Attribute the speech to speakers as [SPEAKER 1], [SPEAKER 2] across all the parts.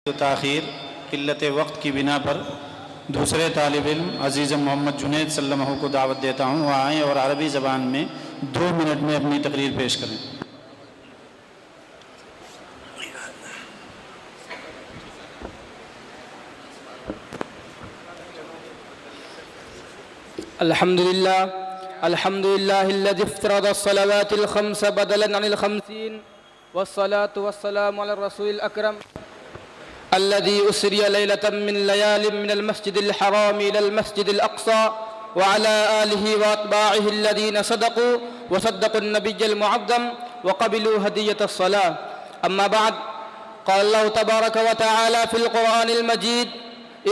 [SPEAKER 1] ताख़ीर क़िल्लत वक्त की बिना पर दूसरे तालिब इल्म अज़ीज़ मोहम्मद जुनैद सल्लल्लाहु को दावत देता हूँ, वह आएँ और अरबी ज़बान में 2 मिनट में अपनी तकरीर पेश करें।
[SPEAKER 2] अल्हम्दुलिल्लाहिल्लज़ी इफ़्तरज़ अस्सलावातिल ख़म्स बदलन अनिल ख़म्सीन वस्सलातु वस्सलामु अला रसूलिल अकरम الذي أسري ليلة من ليال من المسجد الحرام إلى المسجد الأقصى وعلى آله وأتباعه الذين صدقوا وصدقوا النبي المعظم وقبلوا هدية الصلاة. أما بعد، قال الله تبارك وتعالى في القرآن المجيد: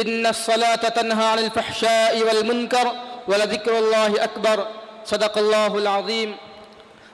[SPEAKER 2] إن الصلاة تنهى عن الفحشاء والمنكر ولذكر الله أكبر. صدق الله العظيم.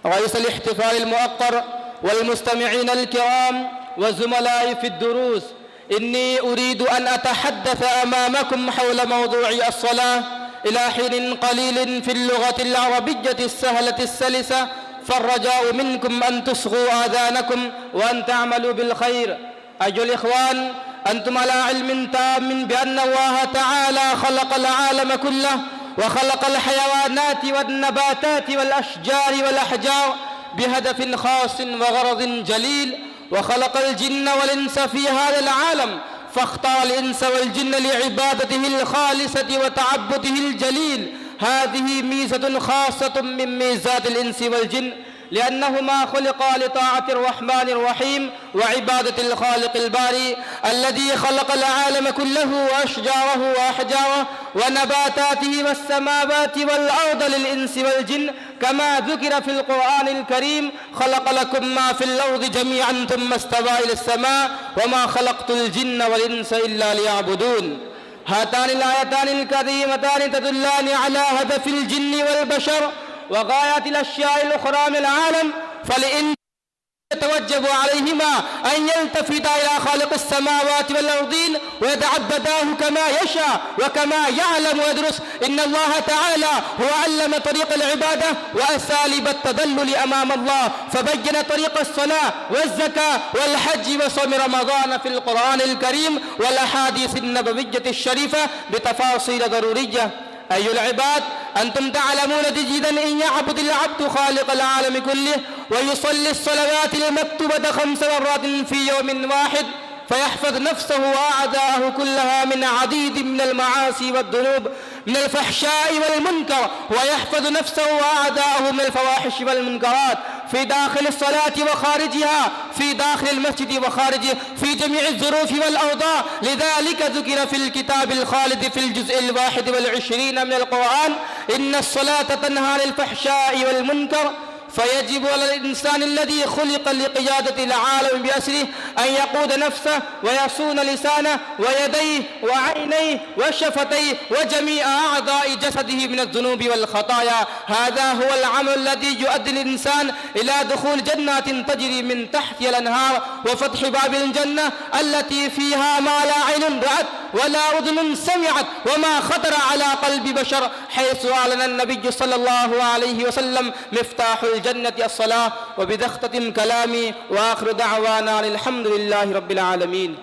[SPEAKER 2] رئيس الاحتفال المؤقر والمستمعين الكرام وزملائي في الدروس، إني أريد أن أتحدث أمامكم حول موضوع الصلاة إلى حين قليل في اللغة العربية السهلة السلسة، فالرجاء منكم أن تصغوا آذانكم وأن تعملوا بالخير. أيها الإخوان، أنتم على علم تام بأن الله تعالى خلق العالم كله، وخلق الحيوانات والنباتات والأشجار والأحجار بهدف خاص وغرض جليل، وخلق الجن والإنس في هذا العالم، فاختار الإنس والجن لعبادته الخالصة وتعبده الجليل. هذه ميزة خاصة من ميزات الإنس والجن، لأنهما خلقا لطاعة الرحمن الرحيم وعبادة الخالق الباري الذي خلق العالم كله وأشجاره وأحجاره ونباتاته والسماوات والأرض للإنس والجن، كما ذكر في القرآن الكريم: خلق لكم ما في الأرض جميعا ثم استوى إلى السماء وما خلقت الجن والإنس إلا ليعبدون. هاتان الآيتان الكريمتان تدلان على هدف الجن والبشر وغايات الأشياء الأخرى من العالم، فلإن يتوجب عليهما أن يلتفتا إلى خالق السماوات والأرضين ويتعبداه كما يشاء وكما يعلم ويدرس. إن الله تعالى هو علم طريق العبادة وأساليب التذلل أمام الله، فبين طريق الصلاة والزكاة والحج وصوم رمضان في القرآن الكريم والأحاديث النبوية الشريفة بتفاصيل ضرورية. أيها العباد، أنتم تعلمون جيدا إن يعبد العبد خالق العالم كله ويصلي الصلوات المكتوبة 5 مرات في يوم واحد، فيحفظ نفسه وأعداءه كلها من عديد من المعاصي والذنوب من الفحشاء والمنكر، ويحفظ نفسه وأعداءه من الفواحش والمنكرات في داخل الصلاة وخارجها، في داخل المسجد وخارجه، في جميع الظروف والأوضاع. لذلك ذكر في الكتاب الخالد في الجزء 21 من القرآن: إن الصلاة تنهى عن الفحشاء والمنكر. فيجب على الإنسان الذي خلق لقيادة العالم بأسره أن يقود نفسه ويصون لسانه ويديه وعينيه وشفتيه وجميع أعضاء جسده من الذنوب والخطايا. هذا هو العمل الذي يؤدي الإنسان إلى دخول جنات تجري من تحتها الأنهار وفتح باب الجنة التي فيها ما لا عين رأت ولا أذن سمعت وما خطر على قلب بشر، حيث أعلن النبي صلى الله عليه وسلم: مفتاح الجنة الصلاة. وبذا اختتم كلامي، وآخر دعوانا الحمد لله رب العالمين.